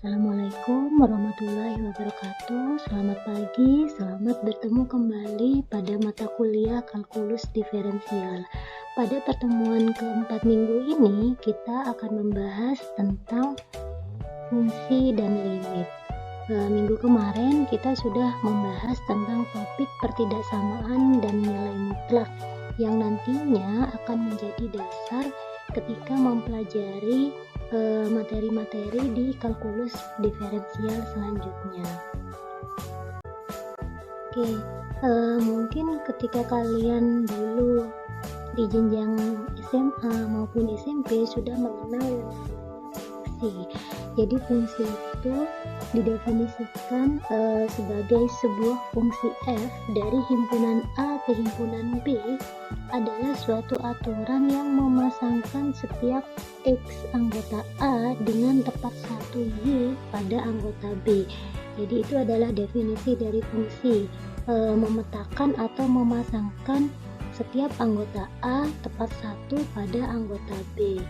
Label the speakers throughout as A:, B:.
A: Assalamualaikum warahmatullahi wabarakatuh. Selamat pagi, selamat bertemu kembali pada mata kuliah kalkulus diferensial. Pada pertemuan keempat minggu ini, kita akan membahas tentang fungsi dan limit. Minggu kemarin kita sudah membahas tentang topik pertidaksamaan dan nilai mutlak yang nantinya akan menjadi dasar ketika mempelajari materi-materi di kalkulus diferensial selanjutnya. Mungkin ketika kalian dulu di jenjang SMA maupun SMP sudah mengenal fungsi. Jadi fungsi itu didefinisikan sebagai sebuah fungsi f dari himpunan A ke himpunan B adalah suatu aturan yang memasangkan setiap X anggota A dengan tepat satu Y pada anggota B. Jadi itu adalah definisi dari fungsi, memetakan atau memasangkan setiap anggota A tepat satu pada anggota B.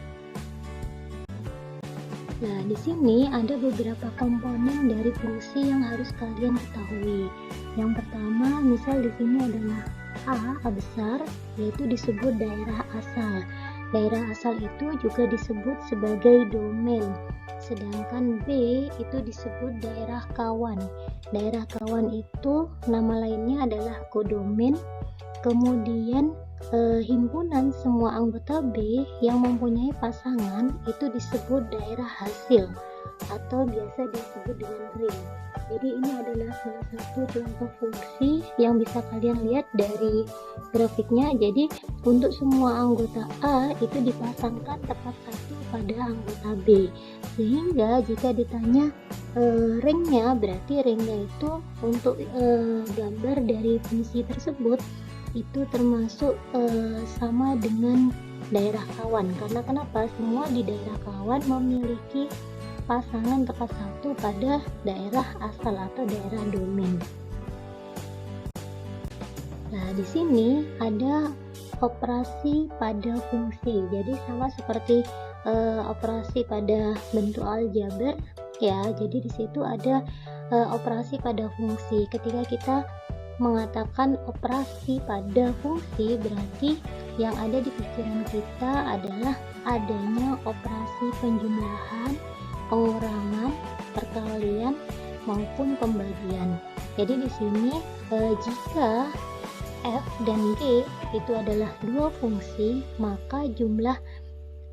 A: Nah, di sini ada beberapa komponen dari fungsi yang harus kalian ketahui. Yang pertama, misal di sini adalah A besar, yaitu disebut daerah asal. Daerah asal itu juga disebut sebagai domain. Sedangkan B itu disebut daerah kawan. Daerah kawan itu nama lainnya adalah kodomain. Kemudian himpunan semua anggota B yang mempunyai pasangan itu disebut daerah hasil atau biasa disebut dengan ring. Jadi ini adalah salah satu contoh fungsi yang bisa kalian lihat dari grafiknya. Jadi untuk semua anggota A itu dipasangkan tepat satu pada anggota B, sehingga jika ditanya ringnya, berarti ringnya itu untuk gambar dari fungsi tersebut itu termasuk sama dengan daerah kawan. Karena kenapa? Semua di daerah kawan memiliki pasangan tepat satu pada daerah asal atau daerah domain. Nah, di sini ada operasi pada fungsi. Jadi sama seperti operasi pada bentuk aljabar ya. Jadi di situ ada operasi pada fungsi. Ketika kita mengatakan operasi pada fungsi, berarti yang ada di pikiran kita adalah adanya operasi penjumlahan, pengurangan, perkalian maupun pembagian. Jadi di sini jika f dan g itu adalah dua fungsi, maka jumlah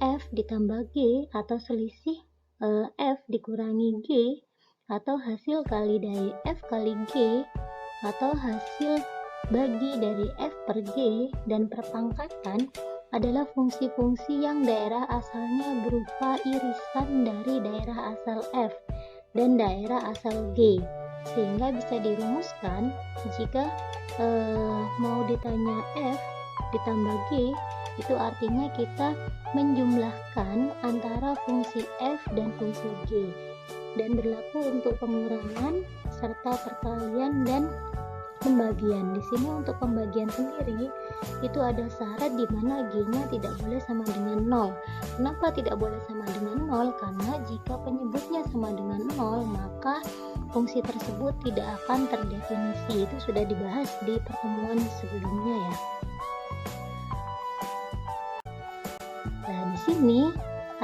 A: f ditambah g atau selisih f dikurangi g atau hasil kali dari f kali g atau hasil bagi dari f per g dan perpangkatan adalah fungsi-fungsi yang daerah asalnya berupa irisan dari daerah asal f dan daerah asal g, sehingga bisa dirumuskan jika mau ditanya f ditambah g itu artinya kita menjumlahkan antara fungsi f dan fungsi g, dan berlaku untuk pengurangan serta perkalian dan pembagian. Di sini untuk pembagian sendiri itu ada syarat di mana g-nya tidak boleh sama dengan 0. Kenapa tidak boleh sama dengan 0? Karena jika penyebutnya sama dengan 0, maka fungsi tersebut tidak akan terdefinisi. Itu sudah dibahas di pertemuan sebelumnya ya. Nah, di sini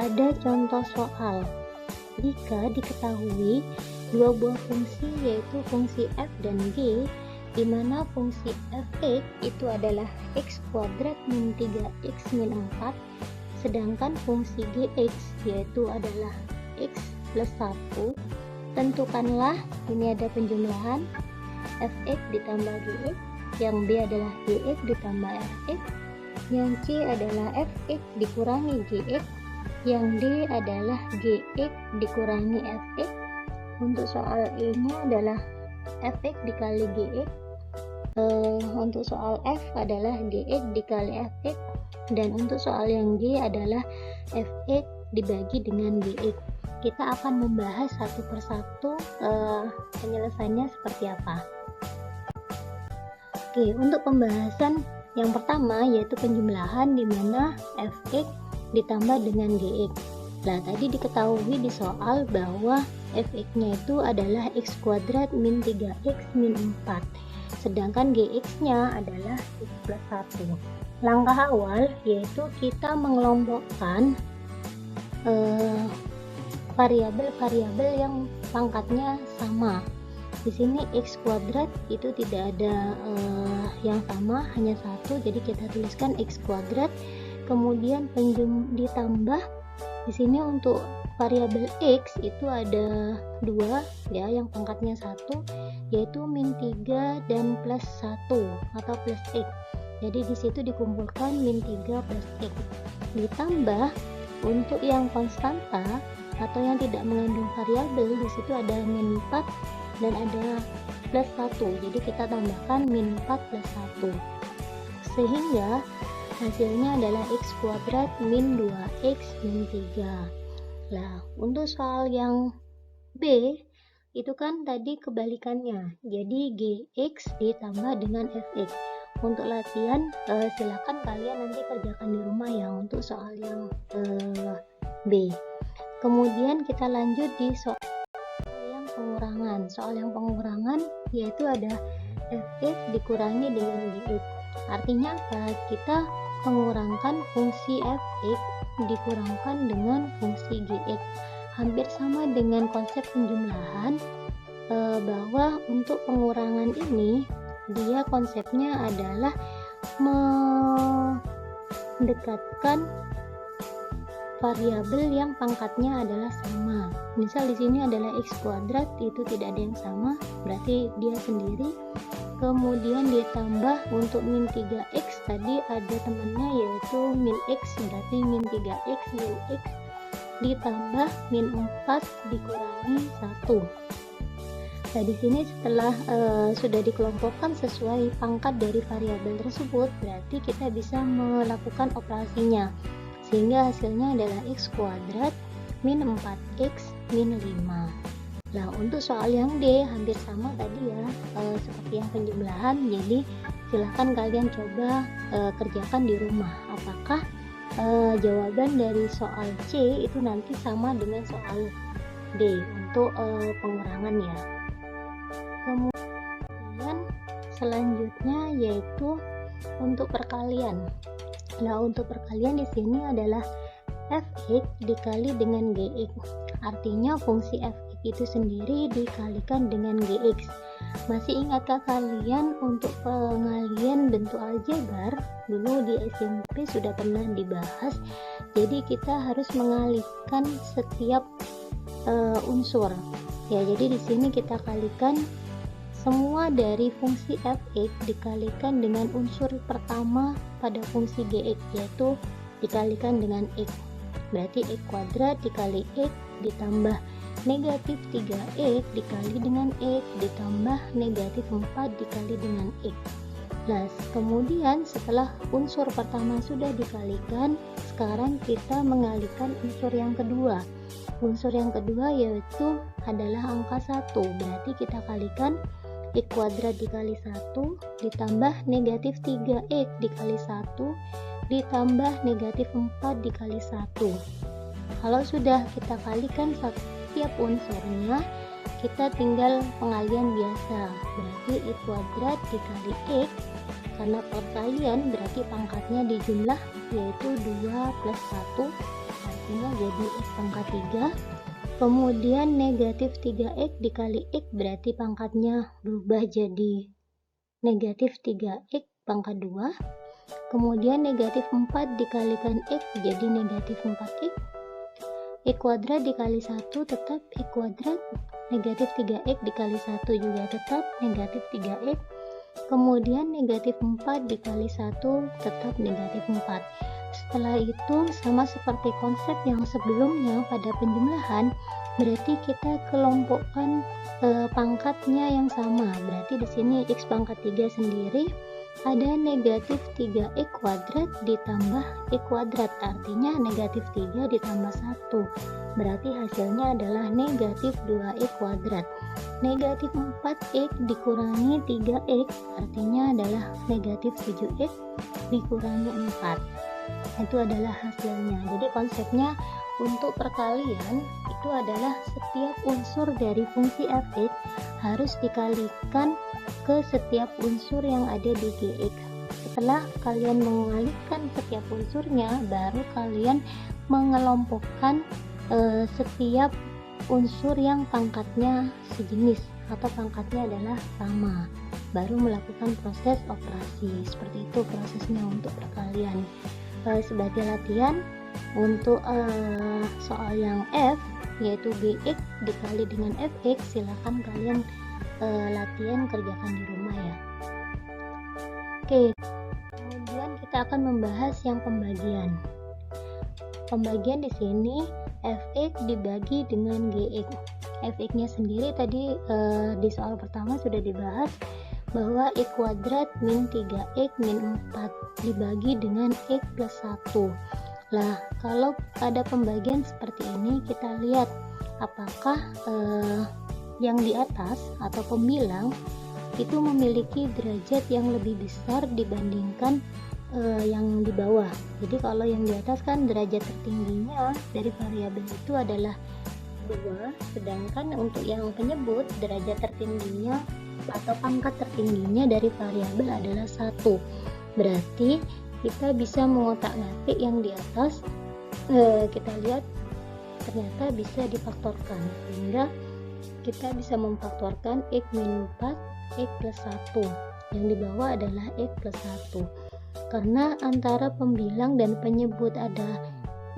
A: ada contoh soal. Jika diketahui dua buah fungsi yaitu fungsi f dan g, di mana fungsi f(x) itu adalah x kuadrat min 3x min 4, sedangkan fungsi gx yaitu adalah x plus 1. Tentukanlah, ini ada penjumlahan f(x) ditambah gx, yang b adalah gx ditambah f(x), yang c adalah f(x) dikurangi gx, yang d adalah gx dikurangi f(x). Untuk soal e nya adalah f(x) dikali gx, untuk soal f adalah gx dikali fx, dan untuk soal yang g adalah fx dibagi dengan gx. Kita akan membahas satu persatu penyelesaiannya seperti apa. Untuk pembahasan yang pertama yaitu penjumlahan, di mana fx ditambah dengan gx. Nah, tadi diketahui di soal bahwa fx-nya itu adalah x kuadrat min 3x min 4. Sedangkan gx-nya adalah x plus 1. Langkah awal yaitu kita mengelompokkan variabel-variabel yang pangkatnya sama. Di sini x kuadrat itu tidak ada yang sama, hanya satu, jadi kita tuliskan x kuadrat. Kemudian ditambah di sini untuk variabel x itu ada 2 ya, yang pangkatnya 1, yaitu min 3 dan plus 1 atau plus x. Jadi di situ dikumpulkan min 3 plus x. Ditambah untuk yang konstanta atau yang tidak mengandung variabel, di situ ada min 4 dan ada plus 1. Jadi kita tambahkan min 4 plus 1. Sehingga hasilnya adalah x kuadrat min 2x min 3. Nah, untuk soal yang B itu kan tadi kebalikannya. Jadi gx ditambah dengan fx. Untuk latihan silakan kalian nanti kerjakan di rumah ya untuk soal yang B. Kemudian kita lanjut di soal yang pengurangan. Soal yang pengurangan yaitu ada fx dikurangi dengan gx. Artinya apa? Kita mengurangkan fungsi fx dikurangkan dengan fungsi gx. Hampir sama dengan konsep penjumlahan, bahwa untuk pengurangan ini dia konsepnya adalah mendekatkan variabel yang pangkatnya adalah sama. Misal di sini adalah x kuadrat, itu tidak ada yang sama, berarti dia sendiri. Kemudian ditambah untuk min 3x, tadi ada temannya yaitu min x, berarti min 3x min x ditambah min 4 dikurangi 1. Nah, di sini setelah sudah dikelompokkan sesuai pangkat dari variabel tersebut, berarti kita bisa melakukan operasinya. Sehingga hasilnya adalah x kuadrat min 4x min 5. Nah, untuk soal yang D hampir sama tadi ya, seperti yang penjumlahan. Jadi silahkan kalian coba kerjakan di rumah. Apakah jawaban dari soal C itu nanti sama dengan soal D untuk pengurangan ya. Kemudian selanjutnya yaitu untuk perkalian. Nah, untuk perkalian di sini adalah fx dikali dengan gx. Artinya fungsi fx itu sendiri dikalikan dengan gx. Masih ingatkah kalian untuk pengalian bentuk aljabar? Dulu di SMP sudah pernah dibahas. Jadi kita harus mengalihkan setiap unsur. Ya, jadi di sini kita kalikan semua dari fungsi fx dikalikan dengan unsur pertama pada fungsi gx, yaitu dikalikan dengan x. Berarti x kuadrat dikali x ditambah negatif 3x dikali dengan x ditambah negatif 4 dikali dengan x. Nah, kemudian setelah unsur pertama sudah dikalikan, sekarang kita mengalihkan unsur yang kedua. Unsur yang kedua yaitu adalah angka 1. Berarti kita kalikan x kuadrat dikali 1 ditambah negatif 3x dikali 1 ditambah negatif 4 dikali 1. Kalau sudah kita kalikan setiap unsurnya, kita tinggal pengalian biasa. Berarti x kuadrat dikali x, karena perkalian berarti pangkatnya dijumlah, yaitu 2 plus 1, artinya jadi x pangkat 3. Kemudian negatif 3x dikali x berarti pangkatnya berubah jadi negatif 3x pangkat 2. Kemudian negatif 4 dikalikan x jadi negatif 4x. X kuadrat dikali 1 tetap x kuadrat. Negatif 3x dikali 1 juga tetap negatif 3x. Kemudian negatif 4 dikali 1 tetap negatif 4. Setelah itu sama seperti konsep yang sebelumnya pada penjumlahan, berarti kita kelompokkan pangkatnya yang sama. Berarti di sini x pangkat 3 sendiri ada negatif 3x kuadrat ditambah x kuadrat, artinya negatif 3 ditambah 1, berarti hasilnya adalah negatif 2x kuadrat. Negatif 4x dikurangi 3x artinya adalah negatif 7x dikurangi 4. Itu adalah hasilnya. Jadi konsepnya untuk perkalian itu adalah setiap unsur dari fungsi f(x) harus dikalikan ke setiap unsur yang ada di gx. Setelah kalian mengalihkan setiap unsurnya, baru kalian mengelompokkan setiap unsur yang pangkatnya sejenis atau pangkatnya adalah sama, baru melakukan proses operasi. Seperti itu prosesnya untuk perkalian. Sebagai latihan untuk soal yang F, yaitu gx dikali dengan fx, silahkan kalian latihan kerjakan di rumah ya. Oke, kemudian kita akan membahas yang pembagian. Pembagian di sini fx dibagi dengan gx. Fx-nya sendiri tadi di soal pertama sudah dibahas bahwa x kuadrat min 3x min 4 dibagi dengan x plus 1. Lah, kalau ada pembagian seperti ini, kita lihat apakah yang di atas atau pembilang itu memiliki derajat yang lebih besar dibandingkan yang di bawah. Jadi kalau yang di atas kan derajat tertingginya dari variabel itu adalah 2, sedangkan untuk yang penyebut derajat tertingginya atau pangkat tertingginya dari variabel adalah 1. Berarti kita bisa mengotak-ngatik yang di atas, kita lihat ternyata bisa difaktorkan, sehingga kita bisa memfaktorkan x min 4 x plus 1, yang di bawah adalah x plus 1. Karena antara pembilang dan penyebut ada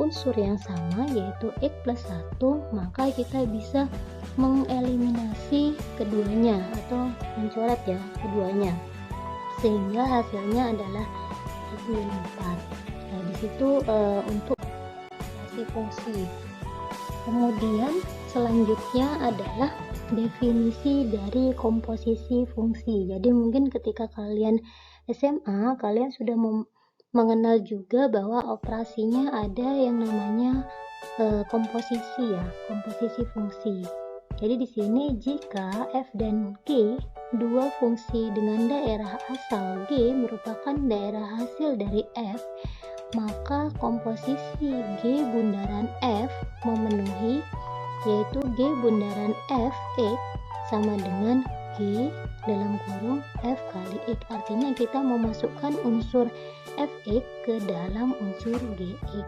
A: unsur yang sama, yaitu x plus 1, maka kita bisa mengeliminasi keduanya atau mencoret ya keduanya, sehingga hasilnya adalah x min 4. Nah, disitu untuk fungsi. Kemudian selanjutnya adalah definisi dari komposisi fungsi. Jadi mungkin ketika kalian SMA, kalian sudah mengenal juga bahwa operasinya ada yang namanya komposisi ya, komposisi fungsi. Jadi di sini jika f dan g, dua fungsi dengan daerah asal g merupakan daerah hasil dari f, maka komposisi g bundaran f memenuhi, yaitu g bundaran f x sama dengan g dalam kurung f kali x. Artinya kita memasukkan unsur fx ke dalam unsur gx.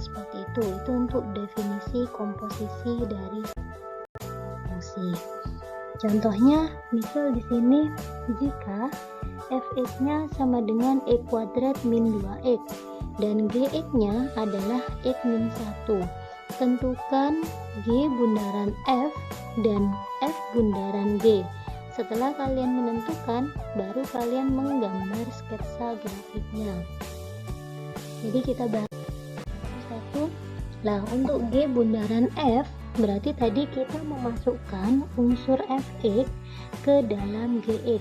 A: Seperti itu untuk definisi komposisi dari fungsi. Contohnya, misal di sini jika fx-nya sama dengan x kuadrat min 2x dan gx-nya adalah x min 1. Tentukan g bundaran f dan f bundaran g. Setelah kalian menentukan, baru kalian menggambar sketsa grafiknya. Jadi kita bahas satu. Lah, untuk g bundaran f, berarti tadi kita memasukkan unsur fx ke dalam gx.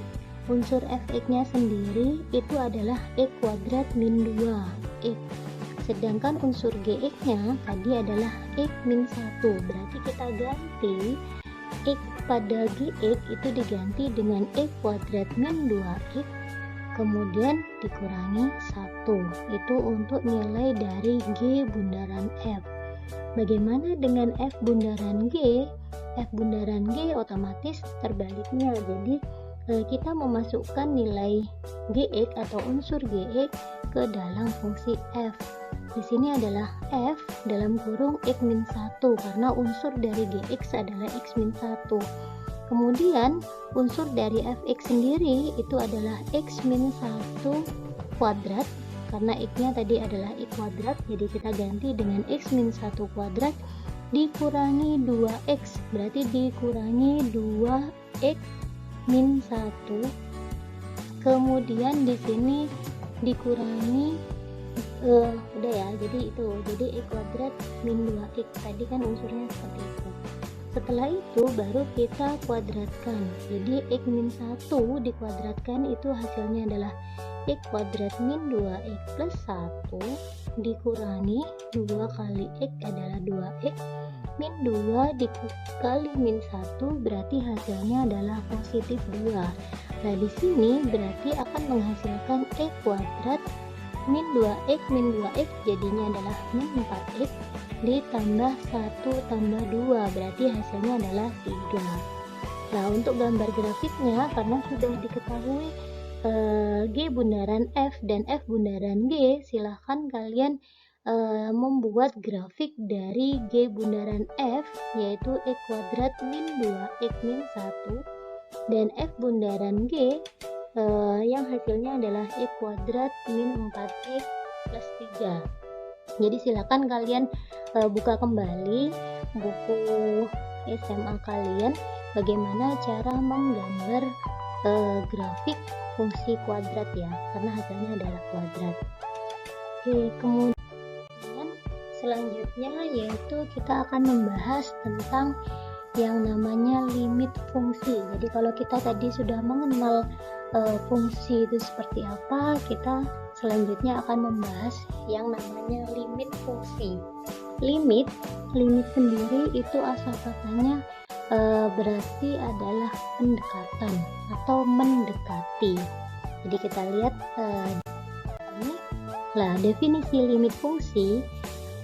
A: Unsur fx-nya sendiri itu adalah x kuadrat min 2x. Sedangkan unsur gx-nya tadi adalah x min 1. Berarti kita ganti x pada gx itu diganti dengan x kuadrat min 2x kemudian dikurangi 1. Itu untuk nilai dari g bundaran f. Bagaimana dengan f bundaran g? F bundaran g otomatis terbaliknya. Jadi kita memasukkan nilai gx atau unsur gx ke dalam fungsi f. Di sini adalah f dalam kurung x min 1 karena unsur dari gx adalah x min 1. Kemudian unsur dari fx sendiri itu adalah x min 1 kuadrat karena x-nya tadi adalah x kuadrat, jadi kita ganti dengan x min 1 kuadrat dikurangi 2x, berarti dikurangi 2x min 1. Kemudian di sini dikurangi udah ya, jadi x kuadrat min 2x tadi kan unsurnya seperti itu. Setelah itu baru kita kuadratkan, jadi x min 1 dikuadratkan itu hasilnya adalah x kuadrat min 2x plus 1 dikurangi 2 kali x adalah 2x min 2 dikali min 1 berarti hasilnya adalah positif 2. Nah di sini berarti akan menghasilkan x kuadrat min 2x jadinya adalah min 4x ditambah 1 tambah 2, berarti hasilnya adalah 3. Nah, untuk gambar grafiknya, karena sudah diketahui G bundaran F dan F bundaran G, silahkan kalian membuat grafik dari G bundaran F, yaitu X kuadrat min 2x min 1, dan F bundaran G yang hasilnya adalah X kuadrat min 4x plus 3. Jadi silakan kalian buka kembali buku SMA kalian bagaimana cara menggambar grafik fungsi kuadrat ya, karena hasilnya adalah kuadrat. Oke, kemudian selanjutnya yaitu kita akan membahas tentang yang namanya limit fungsi. Jadi kalau kita tadi sudah mengenal fungsi itu seperti apa, kita selanjutnya akan membahas yang namanya limit fungsi. Limit sendiri itu asal katanya berarti adalah pendekatan atau mendekati. Jadi kita lihat ini. Nah, definisi limit fungsi.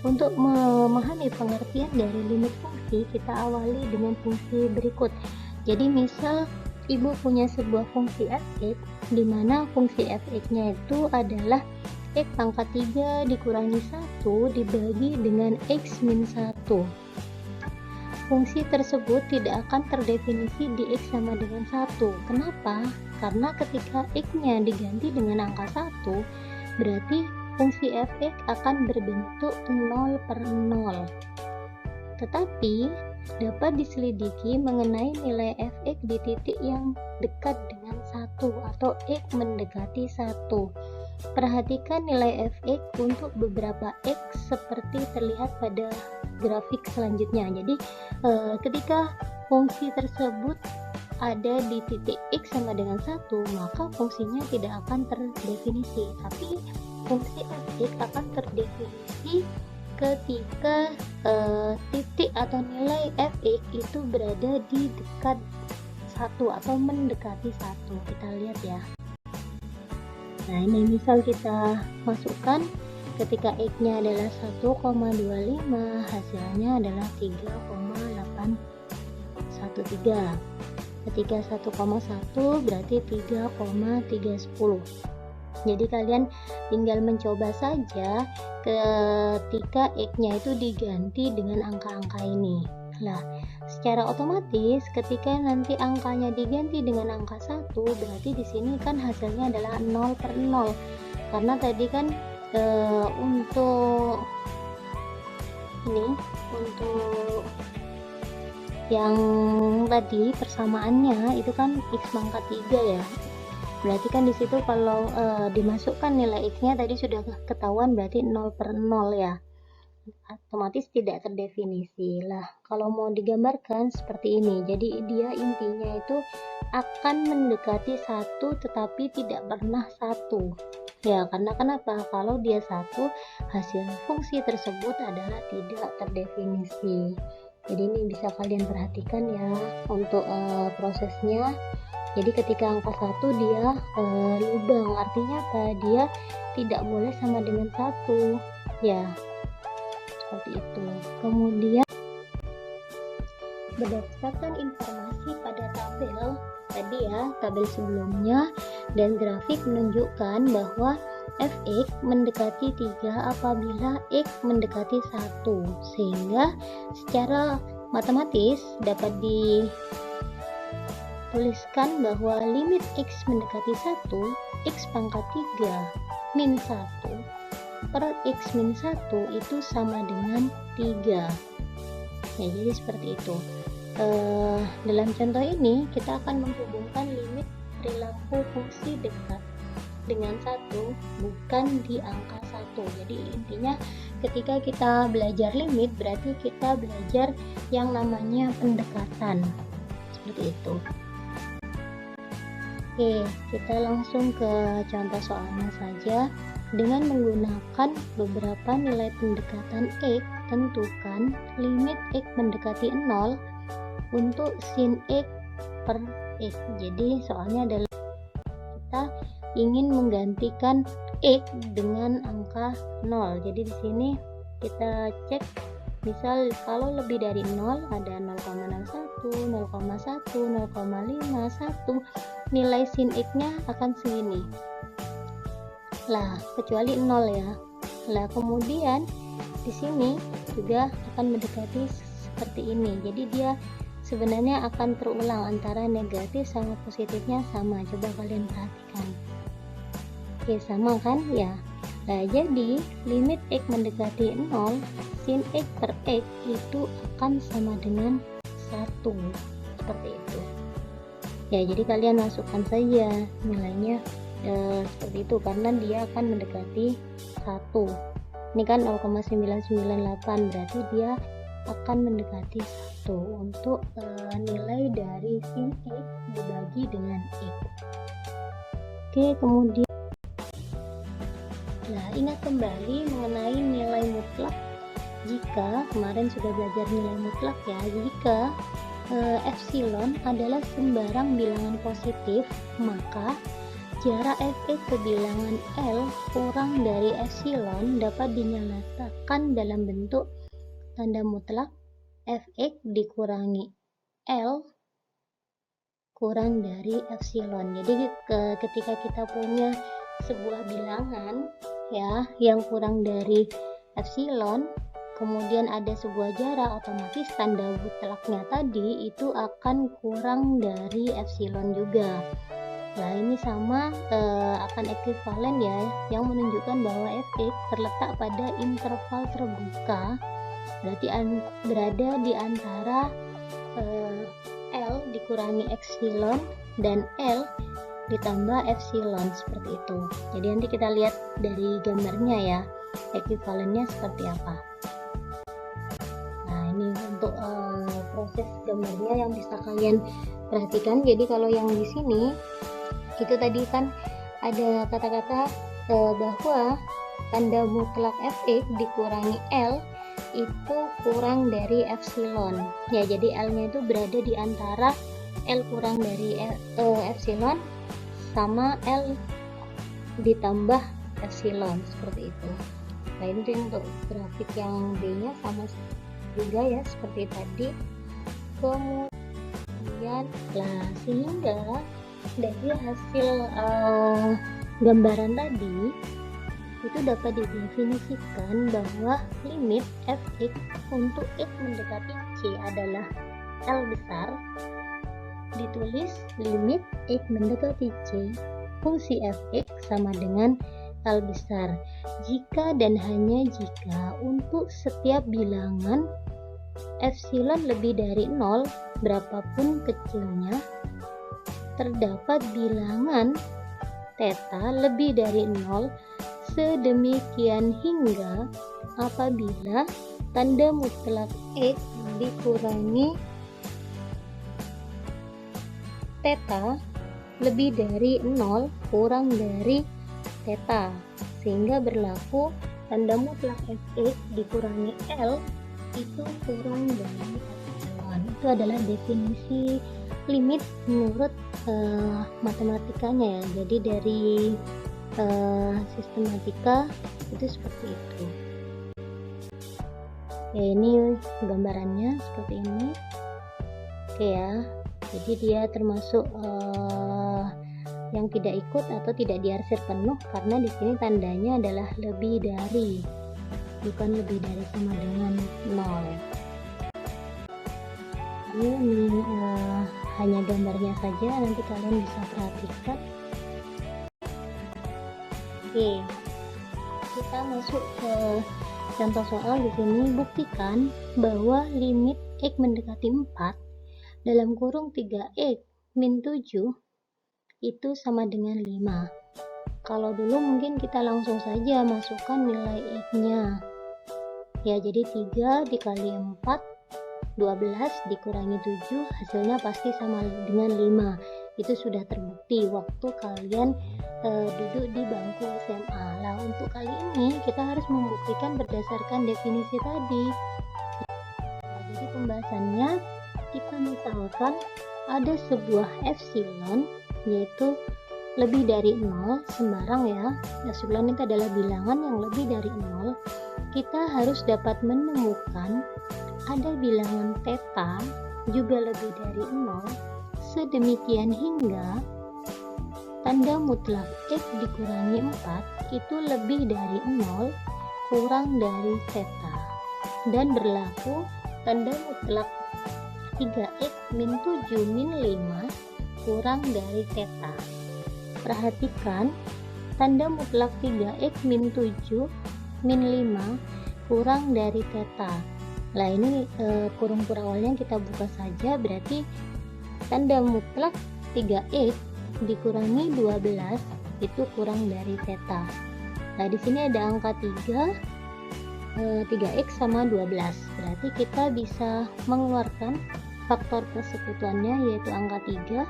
A: Untuk memahami pengertian dari limit fungsi, kita awali dengan fungsi berikut. Jadi misal ibu punya sebuah fungsi f(x), di mana fungsi f(x)-nya itu adalah x pangkat 3 dikurangi 1 dibagi dengan x min 1. Fungsi tersebut tidak akan terdefinisi di x sama dengan 1. Kenapa? Karena ketika x-nya diganti dengan angka 1, berarti fungsi f(x) akan berbentuk 0/0. Tetapi dapat diselidiki mengenai nilai f(x) di titik yang dekat dengan 1 atau x mendekati 1. Perhatikan nilai f(x) untuk beberapa x seperti terlihat pada grafik selanjutnya. Jadi ketika fungsi tersebut ada di titik x sama dengan 1, maka fungsinya tidak akan terdefinisi. Tapi fungsi f(x) akan terdefinisi ketika titik atau nilai f(x) itu berada di dekat 1 atau mendekati 1. Kita lihat ya. Nah, ini misal kita masukkan ketika x-nya adalah 1,25, hasilnya adalah 3,813. Ketika 1,1 berarti 3,310. Jadi kalian tinggal mencoba saja ketika x-nya itu diganti dengan angka-angka ini. Nah, secara otomatis ketika nanti angkanya diganti dengan angka 1, berarti di sini kan hasilnya adalah 0/0. Karena tadi kan untuk yang tadi persamaannya itu kan x pangkat 3 ya. Berarti kan di situ kalau dimasukkan nilai x-nya tadi sudah ketahuan, berarti 0/0 ya. Otomatis tidak terdefinisi. Lah, kalau mau digambarkan seperti ini. Jadi dia intinya itu akan mendekati 1 tetapi tidak pernah 1. Ya, karena kenapa? Kalau dia 1, hasil fungsi tersebut adalah tidak terdefinisi. Jadi ini bisa kalian perhatikan ya untuk prosesnya. Jadi ketika angka 1 dia lubang, artinya apa? Dia tidak boleh sama dengan 1 ya, seperti itu. Kemudian berdasarkan informasi pada tabel tadi ya, tabel sebelumnya dan grafik menunjukkan bahwa f(x) mendekati 3 apabila x mendekati 1, sehingga secara matematis dapat dituliskan bahwa limit x mendekati 1, x pangkat 3 min 1 per x min 1 itu sama dengan 3 ya. Jadi seperti itu. Dalam contoh ini kita akan menghubungkan limit perilaku fungsi dekat dengan 1 bukan di angka 1. Jadi intinya ketika kita belajar limit berarti kita belajar yang namanya pendekatan, seperti itu. Oke, kita langsung ke contoh soalnya saja. Dengan menggunakan beberapa nilai pendekatan x, tentukan limit x mendekati 0 untuk sin x per x. Jadi soalnya adalah kita ingin menggantikan X dengan angka 0. Jadi di sini kita cek, misal kalau lebih dari 0 ada 0,01, 0,1, 0,5, 1, nilai sin X-nya akan segini. Lah, kecuali 0 ya. Lah, kemudian di sini juga akan mendekati seperti ini. Jadi dia sebenarnya akan terulang, antara negatif sama positifnya sama. Coba kalian perhatikan. Oke, sama kan ya. Nah, jadi limit X mendekati 0, sin X per X itu akan sama dengan 1, seperti itu ya. Jadi kalian masukkan saja nilainya seperti itu, karena dia akan mendekati 1. Ini kan 0,998, berarti dia akan mendekati 1 untuk nilai dari sin X dibagi dengan X. Oke, kemudian ingat kembali mengenai nilai mutlak. Jika kemarin sudah belajar nilai mutlak ya, jika epsilon adalah sembarang bilangan positif, maka jarak fx ke bilangan L kurang dari epsilon dapat dinyatakan dalam bentuk tanda mutlak fx dikurangi L kurang dari epsilon. Jadi ketika kita punya sebuah bilangan ya yang kurang dari epsilon, kemudian ada sebuah jarak, otomatis tanda mutlaknya tadi itu akan kurang dari epsilon juga. Nah, ini sama akan ekuivalen ya, yang menunjukkan bahwa fx terletak pada interval terbuka, berarti berada di antara L dikurangi epsilon dan L ditambah epsilon, seperti itu. Jadi nanti kita lihat dari gambarnya ya, ekuivalennya seperti apa. Nah, ini untuk proses gambarnya yang bisa kalian perhatikan. Jadi kalau yang di sini itu tadi kan ada kata-kata bahwa tanda mutlak fx dikurangi L itu kurang dari epsilon ya. Jadi L nya itu berada di antara L kurang dari epsilon sama L ditambah epsilon, seperti itu. Nah, ini untuk grafik yang B nya sama juga ya seperti tadi. Kemudian sehingga dari hasil gambaran tadi itu dapat didefinisikan bahwa limit fx untuk x mendekati c adalah L besar, ditulis limit x mendekati c fungsi fx sama dengan L besar jika dan hanya jika untuk setiap bilangan epsilon lebih dari 0 berapapun kecilnya, terdapat bilangan theta lebih dari 0 sedemikian hingga apabila tanda mutlak x dikurangi theta lebih dari 0 kurang dari theta, sehingga berlaku tanda mutlak fx dikurangi L itu kurang dari epsilon. Itu adalah definisi limit menurut matematikanya ya. Jadi dari sistematika itu seperti itu. Oke, ini gambarannya seperti ini. Oke ya, jadi dia termasuk yang tidak ikut atau tidak diarsir penuh, karena di sini tandanya adalah lebih dari, bukan lebih dari sama dengan 0. Ini hanya gambarnya saja, nanti kalian bisa perhatikan. Oke, kita masuk ke contoh soal di sini. Buktikan bahwa limit x mendekati 4 dalam kurung 3x min 7 itu sama dengan 5. Kalau dulu mungkin kita langsung saja masukkan nilai x-nya. Ya, jadi 3 dikali 4, 12 dikurangi 7, hasilnya pasti sama dengan 5. Itu sudah terbukti waktu kalian duduk di bangku SMA. Nah, untuk kali ini kita harus membuktikan berdasarkan definisi tadi. Nah, jadi pembahasannya, kita misalkan ada sebuah epsilon, yaitu lebih dari 0 sembarang ya, epsilon itu adalah bilangan yang lebih dari 0, kita harus dapat menemukan ada bilangan theta juga lebih dari 0, sedemikian hingga tanda mutlak X dikurangi 4 itu lebih dari 0 kurang dari theta, dan berlaku tanda mutlak 3x min 7 min 5 kurang dari theta. Perhatikan, tanda mutlak 3x min 7 min 5 kurang dari theta. Nah ini kurung-kurung awalnya kita buka saja, berarti tanda mutlak 3x dikurangi 12 itu kurang dari theta. Nah di sini ada angka 3x sama 12, berarti kita bisa mengeluarkan faktor persekutuannya yaitu angka 3.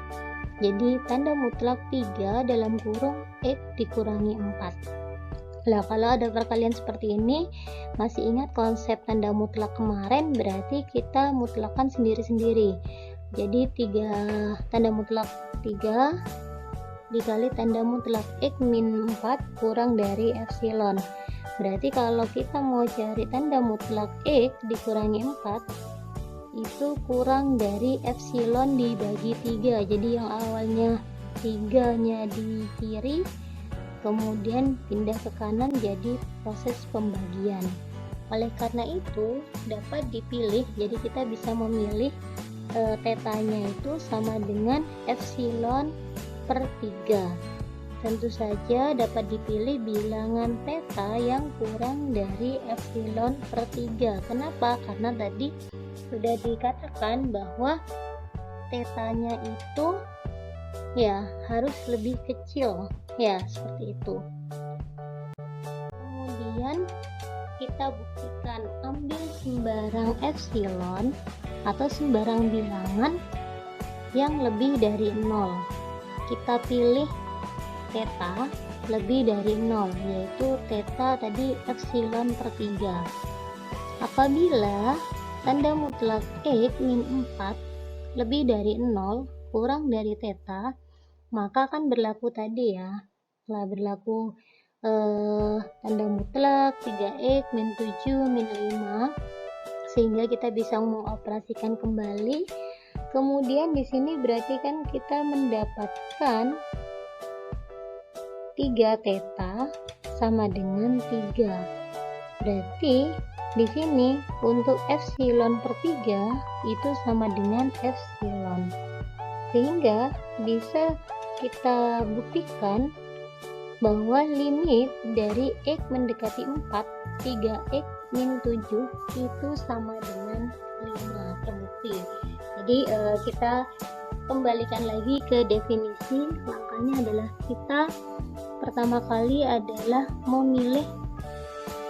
A: Jadi tanda mutlak 3 dalam kurung x dikurangi 4. Nah kalau ada perkalian seperti ini, masih ingat konsep tanda mutlak kemarin, berarti kita mutlakkan sendiri-sendiri. Jadi tanda mutlak 3 dikali tanda mutlak x min 4 kurang dari epsilon. Berarti kalau kita mau cari tanda mutlak x dikurangi 4 itu kurang dari epsilon dibagi 3. Jadi yang awalnya 3-nya di kiri kemudian pindah ke kanan, jadi proses pembagian. Oleh karena itu dapat dipilih, jadi kita bisa memilih tetanya itu sama dengan epsilon per 3. Tentu saja dapat dipilih bilangan theta yang kurang dari epsilon per 3. Kenapa? Karena tadi sudah dikatakan bahwa tetanya itu ya harus lebih kecil ya, seperti itu. Kemudian kita buktikan, ambil sembarang epsilon atau sembarang bilangan yang lebih dari 0. Kita pilih theta lebih dari 0, yaitu theta tadi epsilon per 3. Apabila tanda mutlak x min 4 lebih dari 0 kurang dari theta, maka akan berlaku tadi ya, lah berlaku tanda mutlak 3x min 7 min 5, sehingga kita bisa mengoperasikan kembali. Kemudian di sini berarti kan kita mendapatkan 3 theta sama dengan 3. Berarti di sini untuk epsilon per 3 itu sama dengan epsilon. Sehingga bisa kita buktikan bahwa limit dari x mendekati 4, 3x min 7 itu sama dengan 5, terbukti. Jadi kita kembalikan lagi ke definisi. Langkahnya adalah kita pertama kali adalah memilih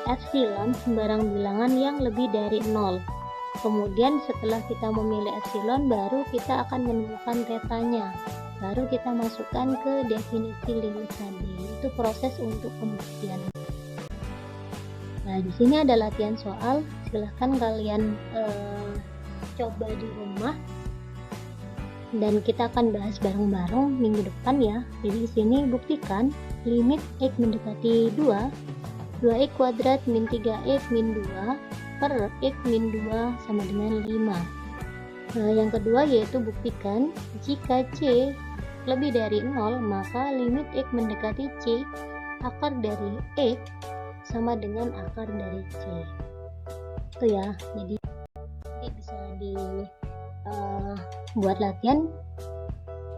A: epsilon sembarang bilangan yang lebih dari 0. Kemudian setelah kita memilih epsilon, baru kita akan menemukan tetanya, baru kita masukkan ke definisi limit tadi. Itu proses untuk pembuktian. Nah di sini ada latihan soal, silahkan kalian coba di rumah, dan kita akan bahas bareng-bareng minggu depan ya. Jadi di sini buktikan limit x mendekati 2x kuadrat min 3x min 2 per x min 2 sama dengan 5. Nah, yang kedua yaitu buktikan jika c lebih dari 0, maka limit x mendekati c akar dari x sama dengan akar dari c. Itu ya, jadi bisa buat latihan.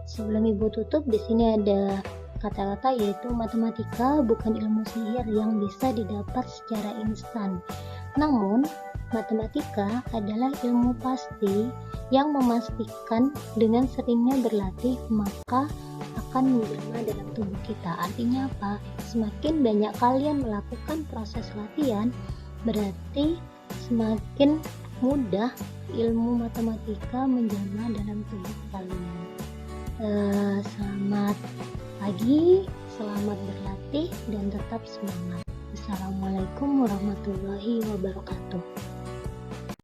A: Sebelum ibu tutup, di sini ada kata-kata yaitu matematika bukan ilmu sihir yang bisa didapat secara instan. Namun, matematika adalah ilmu pasti yang memastikan dengan seringnya berlatih maka akan menjelma dalam tubuh kita. Artinya apa? Semakin banyak kalian melakukan proses latihan, berarti semakin mudah ilmu matematika menjelma dalam tubuh kalian. Selamat pagi, selamat berlatih dan tetap semangat. Assalamualaikum warahmatullahi wabarakatuh.